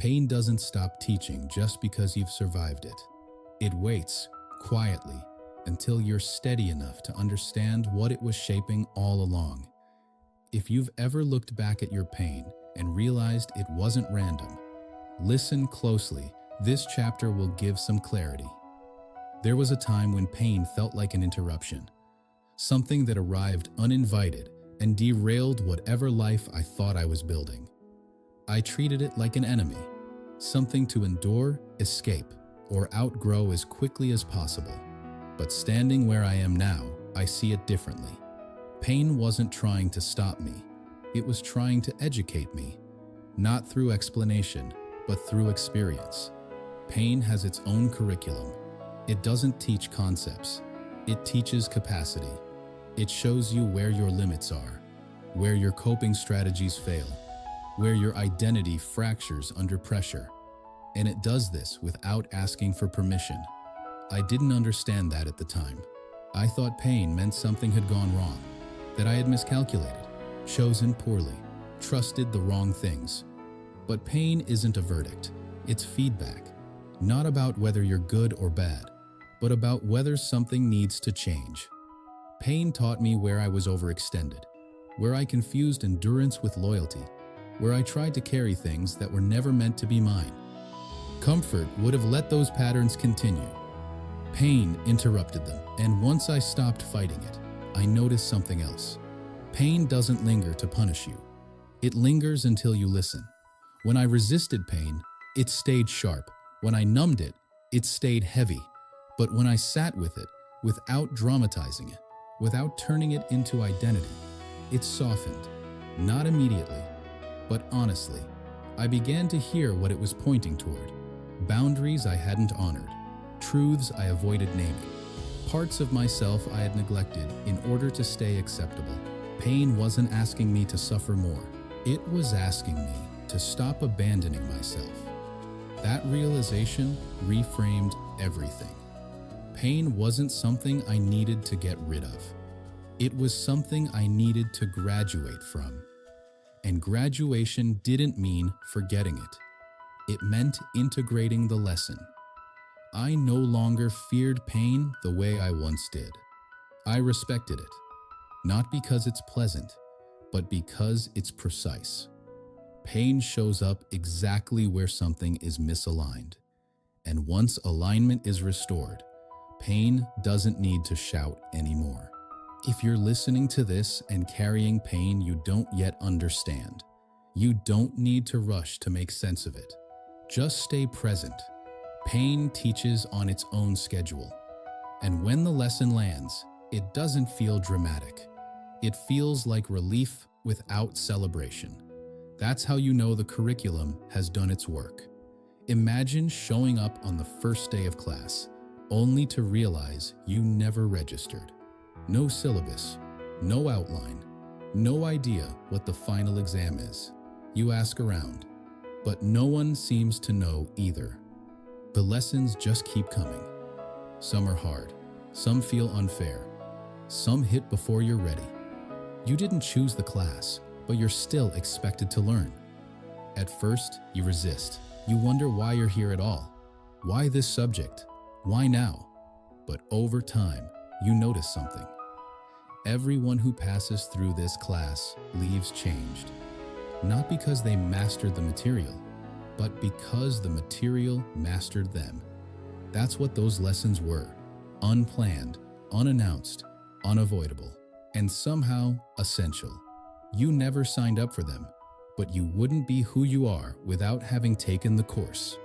Pain doesn't stop teaching just because you've survived it. It waits, quietly, until you're steady enough to understand what it was shaping all along. If you've ever looked back at your pain and realized it wasn't random, listen closely. This chapter will give some clarity. There was a time when pain felt like an interruption, something that arrived uninvited and derailed whatever life I thought I was building. I treated it like an enemy, something to endure, escape, or outgrow as quickly as possible. But standing where I am now, I see it differently. Pain wasn't trying to stop me. It was trying to educate me, not through explanation, but through experience. Pain has its own curriculum. It doesn't teach concepts. It teaches capacity. It shows you where your limits are, where your coping strategies fail, where your identity fractures under pressure. And it does this without asking for permission. I didn't understand that at the time. I thought pain meant something had gone wrong, that I had miscalculated, chosen poorly, trusted the wrong things. But pain isn't a verdict. It's feedback, not about whether you're good or bad, but about whether something needs to change. Pain taught me where I was overextended, where I confused endurance with loyalty, where I tried to carry things that were never meant to be mine. Comfort would have let those patterns continue. Pain interrupted them, and once I stopped fighting it, I noticed something else. Pain doesn't linger to punish you. It lingers until you listen. When I resisted pain, it stayed sharp. When I numbed it, it stayed heavy. But when I sat with it, without dramatizing it, without turning it into identity, it softened. Not immediately, but honestly. I began to hear what it was pointing toward. Boundaries I hadn't honored, truths I avoided naming, parts of myself I had neglected in order to stay acceptable. Pain wasn't asking me to suffer more. It was asking me to stop abandoning myself. That realization reframed everything. Pain wasn't something I needed to get rid of. It was something I needed to graduate from. And graduation didn't mean forgetting it. It meant integrating the lesson. I no longer feared pain the way I once did. I respected it, not because it's pleasant, but because it's precise. Pain shows up exactly where something is misaligned. And once alignment is restored, pain doesn't need to shout anymore. If you're listening to this and carrying pain you don't yet understand, you don't need to rush to make sense of it. Just stay present. Pain teaches on its own schedule. And when the lesson lands, it doesn't feel dramatic. It feels like relief without celebration. That's how you know the curriculum has done its work. Imagine showing up on the first day of class, only to realize you never registered. No syllabus, no outline, no idea what the final exam is. You ask around, but no one seems to know either. The lessons just keep coming. Some are hard, some feel unfair, some hit before you're ready. You didn't choose the class, but you're still expected to learn. At first, you resist. You wonder why you're here at all. Why this subject? Why now? But over time, you notice something. Everyone who passes through this class leaves changed. Not because they mastered the material, but because the material mastered them. That's what those lessons were. Unplanned, unannounced, unavoidable, and somehow essential. You never signed up for them, but you wouldn't be who you are without having taken the course.